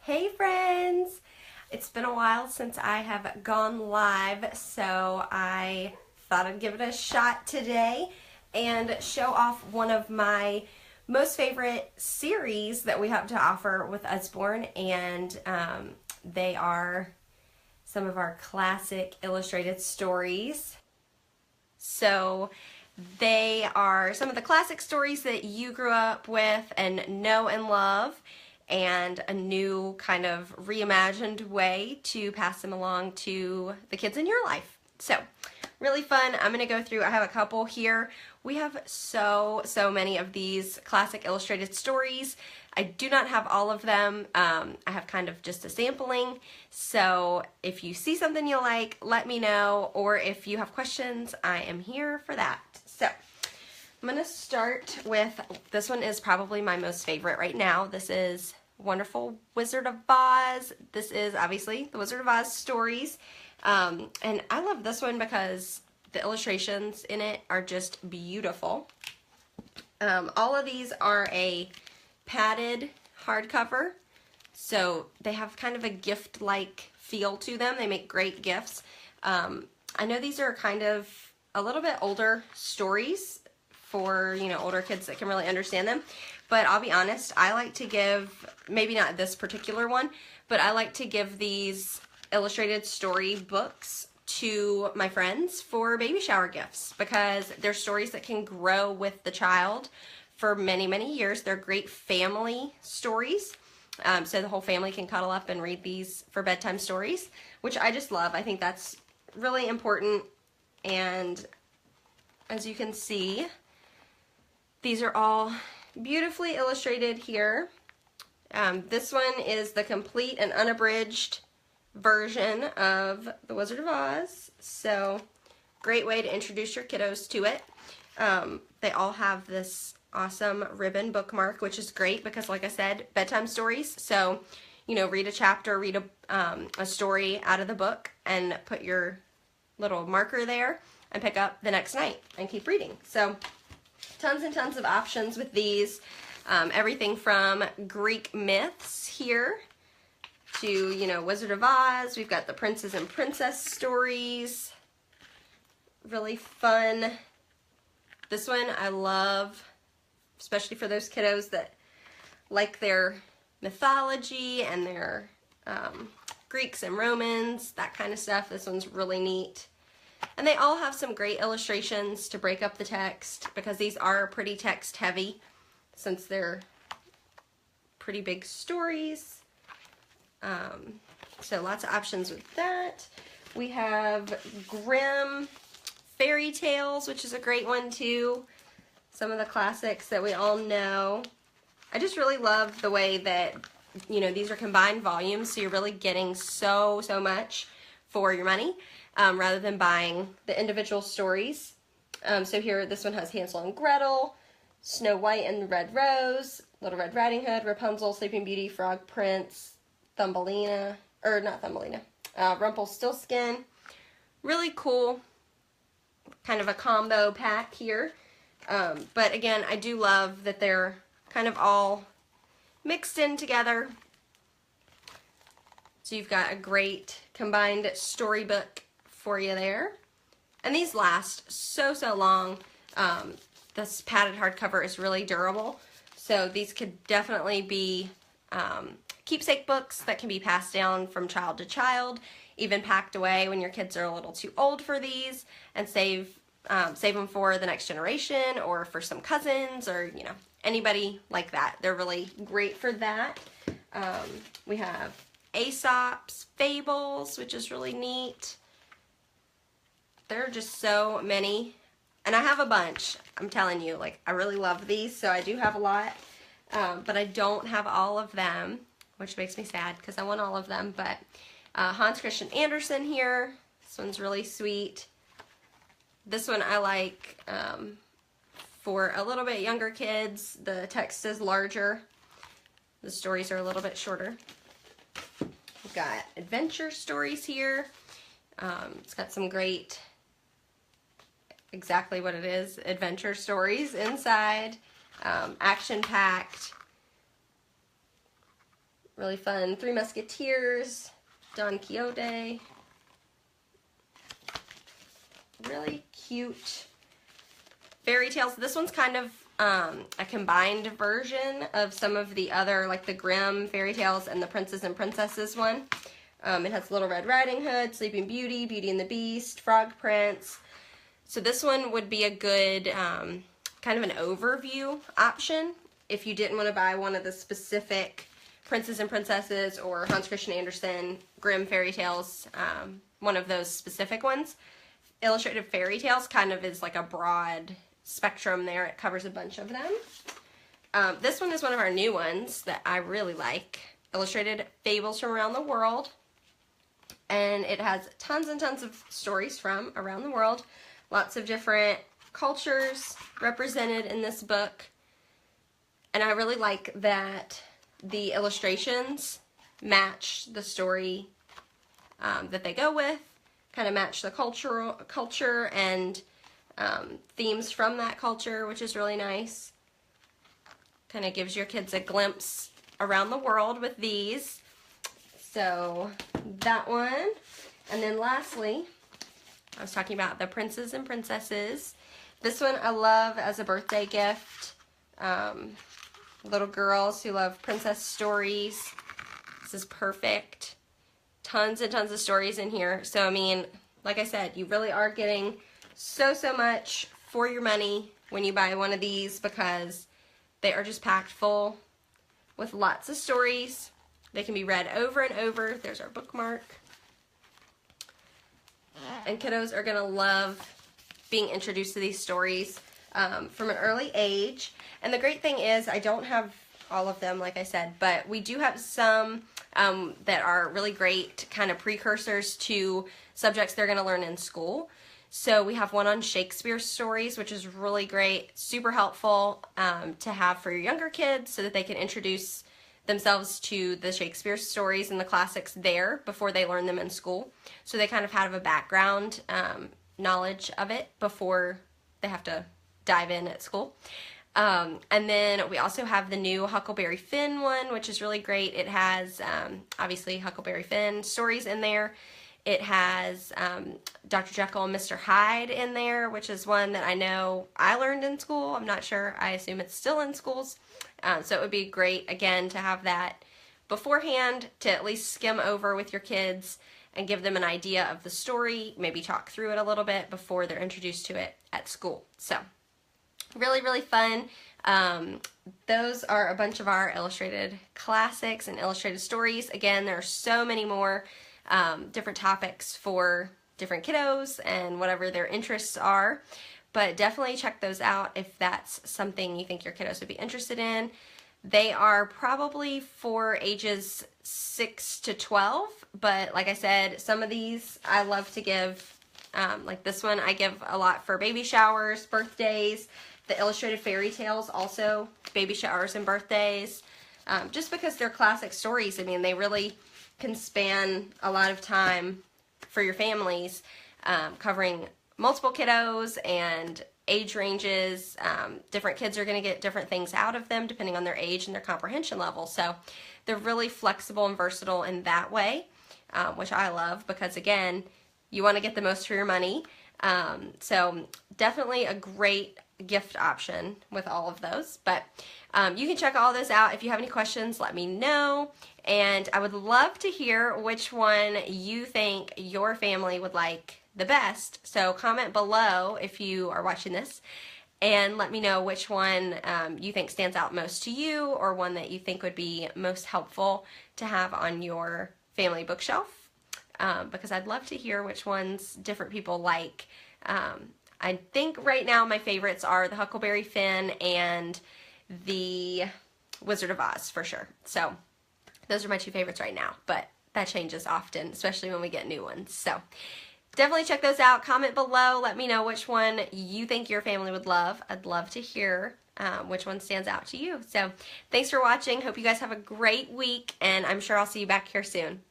Hey friends! It's been a while since I have gone live, so I thought I'd give it a shot today and show off one of my most favorite series that we have to offer with Usborne, and they are some of our classic illustrated stories. So they are some of the classic stories that you grew up with and know and love, and a new kind of reimagined way to pass them along to the kids in your life. So really fun. I'm going to go through, I have a couple here. We have so many of these classic illustrated stories. I do not have all of them. I have kind of just a sampling. So if you see something you like, let me know. Or if you have questions, I am here for that. So I'm going to start with, this one is probably my most favorite right now. This is Wonderful Wizard of Oz. This is obviously the Wizard of Oz stories. And I love this one because the illustrations in it are just beautiful. All of these are a padded hardcover, so they have kind of a gift-like feel to them. They make great gifts. I know these are kind of a little bit older stories for, you know, older kids that can really understand them, but I'll be honest, I like to give, maybe not this particular one, but I like to give these illustrated story books to my friends for baby shower gifts because they're stories that can grow with the child for many years. They're great family stories, so the whole family can cuddle up and read these for bedtime stories, which I just love. I think that's really important. And as you can see, these are all beautifully illustrated here. This one is the complete and unabridged version of The Wizard of Oz, so great way to introduce your kiddos to it. They all have this awesome ribbon bookmark, which is great because, like I said, bedtime stories, so, you know, read a chapter, read a story out of the book and put your little marker there and pick up the next night and keep reading. So tons and tons of options with these. Everything from Greek myths here to, you know, Wizard of Oz. We've got the Princes and Princess stories. Really fun. This one I love, especially for those kiddos that like their mythology and their Greeks and Romans, that kind of stuff. This one's really neat. And they all have some great illustrations to break up the text because these are pretty text heavy since they're pretty big stories. So lots of options with that. We have Grimm fairy tales, which is a great one too. Some of the classics that we all know. I just really love the way that, you know, these are combined volumes, so you're really getting so much for your money, rather than buying the individual stories. So here, this one has Hansel and Gretel, Snow White and the Red Rose, Little Red Riding Hood, Rapunzel, Sleeping Beauty, Frog Prince, Thumbelina, or not Thumbelina, Rumpelstiltskin. Really cool, kind of a combo pack here. But again, I do love that they're kind of all mixed in together. So you've got a great combined storybook for you there. And these last so long. This padded hardcover is really durable. So these could definitely be keepsake books that can be passed down from child to child, even packed away when your kids are a little too old for these, and save them for the next generation or for some cousins or, you know, anybody like that. They're really great for that. We have Aesop's Fables, which is really neat. There are just so many, and I have a bunch. I'm telling you, like, I really love these, so I do have a lot, but I don't have all of them, which makes me sad because I want all of them. But Hans Christian Andersen here. This one's really sweet. This one I like for a little bit younger kids. The text is larger. The stories are a little bit shorter. We've got adventure stories here. It's got some great, exactly what it is, adventure stories inside. Action-packed. Really fun. Three Musketeers, Don Quixote. Really cute fairy tales. This one's kind of a combined version of some of the other, like the Grimm fairy tales and the Princes and Princesses one. It has Little Red Riding Hood, Sleeping Beauty, Beauty and the Beast, Frog Prince. So this one would be a good kind of an overview option if you didn't want to buy one of the specific Princes and Princesses or Hans Christian Andersen Grimm fairy tales, one of those specific ones. Illustrated fairy tales kind of is like a broad spectrum there. It covers a bunch of them. This one is one of our new ones that I really like. Illustrated Fables from Around the World. And it has tons and tons of stories from around the world. Lots of different cultures represented in this book. And I really like that the illustrations match the story that they go with, kind of match the culture and themes from that culture, which is really nice. Kind of gives your kids a glimpse around the world with these. So that one. And then lastly, I was talking about the Princes and Princesses. This one I love as a birthday gift. Little girls who love princess stories. This is perfect. Tons and tons of stories in here. So, I mean, like I said, you really are getting so much for your money when you buy one of these because they are just packed full with lots of stories. They can be read over and over. There's our bookmark. And kiddos are going to love being introduced to these stories from an early age. And the great thing is, I don't have all of them, like I said, but we do have some that are really great kind of precursors to subjects they're going to learn in school. So we have one on Shakespeare stories, which is really great, super helpful to have for your younger kids so that they can introduce themselves to the Shakespeare stories and the classics there before they learn them in school. So they kind of have a background knowledge of it before they have to dive in at school. And then we also have the new Huckleberry Finn one, which is really great. It has, obviously, Huckleberry Finn stories in there. It has Dr. Jekyll and Mr. Hyde in there, which is one that I know I learned in school. I'm not sure. I assume it's still in schools. So it would be great, again, to have that beforehand to at least skim over with your kids and give them an idea of the story, maybe talk through it a little bit before they're introduced to it at school. So really, really fun. Those are a bunch of our illustrated classics and illustrated stories. Again, there are so many more different topics for different kiddos and whatever their interests are. But definitely check those out if that's something you think your kiddos would be interested in. They are probably for ages 6 to 12, but like I said, some of these I love to give, like this one I give a lot for baby showers, birthdays. The illustrated fairy tales also, baby showers and birthdays, just because they're classic stories. I mean, they really can span a lot of time for your families, covering multiple kiddos and age ranges. Different kids are going to get different things out of them depending on their age and their comprehension level. So they're really flexible and versatile in that way, which I love because, again, you want to get the most for your money. So definitely a great gift option with all of those. But you can check all those out. If you have any questions, let me know. And I would love to hear which one you think your family would like the best. So comment below if you are watching this and let me know which one you think stands out most to you or one that you think would be most helpful to have on your family bookshelf, because I'd love to hear which ones different people like. I think right now my favorites are the Huckleberry Finn and the Wizard of Oz for sure. So those are my two favorites right now, but that changes often, especially when we get new ones. So definitely check those out. Comment below. Let me know which one you think your family would love. I'd love to hear which one stands out to you. So thanks for watching. Hope you guys have a great week, and I'm sure I'll see you back here soon.